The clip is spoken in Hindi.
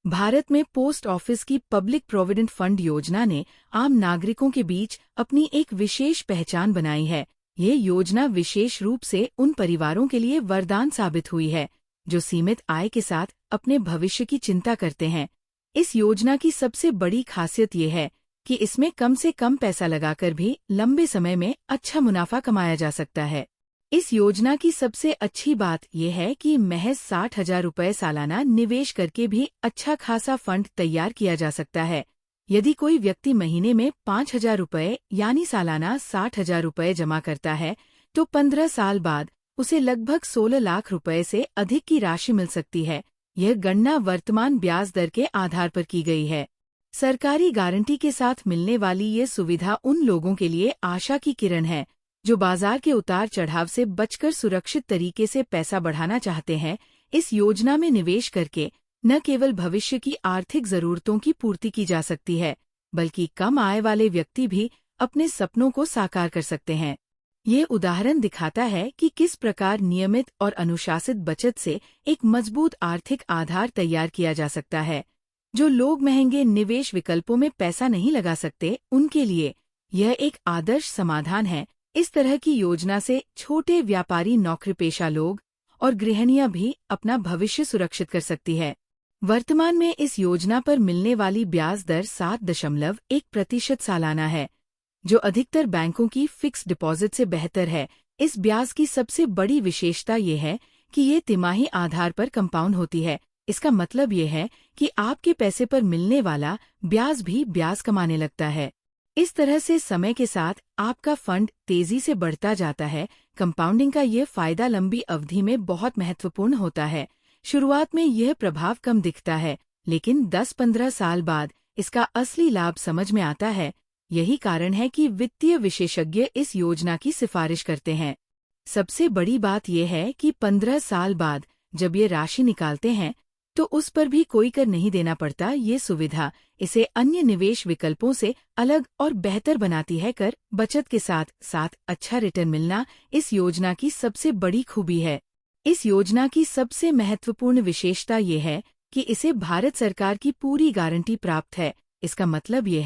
भारत में पोस्ट ऑफिस की पब्लिक प्रोविडेंट फंड योजना ने आम नागरिकों के बीच अपनी एक विशेष पहचान बनाई है। ये योजना विशेष रूप से उन परिवारों के लिए वरदान साबित हुई है जो सीमित आय के साथ अपने भविष्य की चिंता करते हैं। इस योजना की सबसे बड़ी खासियत ये है कि इसमें कम से कम पैसा लगाकर भी लंबे समय में अच्छा मुनाफा कमाया जा सकता है। इस योजना की सबसे अच्छी बात यह है कि महज 60,000 रुपये सालाना निवेश करके भी अच्छा खासा फंड तैयार किया जा सकता है। यदि कोई व्यक्ति महीने में 5,000 रुपये यानी सालाना 60,000 रुपये जमा करता है तो 15 साल बाद उसे लगभग 16 लाख रुपए से अधिक की राशि मिल सकती है। यह गणना वर्तमान ब्याज दर के आधार पर की गई है। सरकारी गारंटी के साथ मिलने वाली ये सुविधा उन लोगों के लिए आशा की किरण है जो बाजार के उतार चढ़ाव से बचकर सुरक्षित तरीके से पैसा बढ़ाना चाहते हैं। इस योजना में निवेश करके न केवल भविष्य की आर्थिक जरूरतों की पूर्ति की जा सकती है, बल्कि कम आय वाले व्यक्ति भी अपने सपनों को साकार कर सकते हैं। ये उदाहरण दिखाता है कि किस प्रकार नियमित और अनुशासित बचत से एक मजबूत आर्थिक आधार तैयार किया जा सकता है। जो लोग महंगे निवेश विकल्पों में पैसा नहीं लगा सकते, उनके लिए यह एक आदर्श समाधान है। इस तरह की योजना से छोटे व्यापारी, नौकरीपेशा लोग और गृहिणियां भी अपना भविष्य सुरक्षित कर सकती है। वर्तमान में इस योजना पर मिलने वाली ब्याज दर 7.1% सालाना है, जो अधिकतर बैंकों की फिक्स डिपॉजिट से बेहतर है। इस ब्याज की सबसे बड़ी विशेषता ये है कि ये तिमाही आधार पर कंपाउंड होती है। इसका मतलब ये है कि आपके पैसे पर मिलने वाला ब्याज भी ब्याज कमाने लगता है। इस तरह से समय के साथ आपका फंड तेजी से बढ़ता जाता है। कंपाउंडिंग का ये फायदा लंबी अवधि में बहुत महत्वपूर्ण होता है। शुरुआत में यह प्रभाव कम दिखता है, लेकिन 10-15 साल बाद इसका असली लाभ समझ में आता है। यही कारण है कि वित्तीय विशेषज्ञ इस योजना की सिफारिश करते हैं। सबसे बड़ी बात यह है कि 15 साल बाद जब ये राशि निकालते हैं तो उस पर भी कोई कर नहीं देना पड़ता। ये सुविधा इसे अन्य निवेश विकल्पों से अलग और बेहतर बनाती है। कर बचत के साथ साथ अच्छा रिटर्न मिलना इस योजना की सबसे बड़ी खूबी है। इस योजना की सबसे महत्वपूर्ण विशेषता ये है कि इसे भारत सरकार की पूरी गारंटी प्राप्त है। इसका मतलब ये है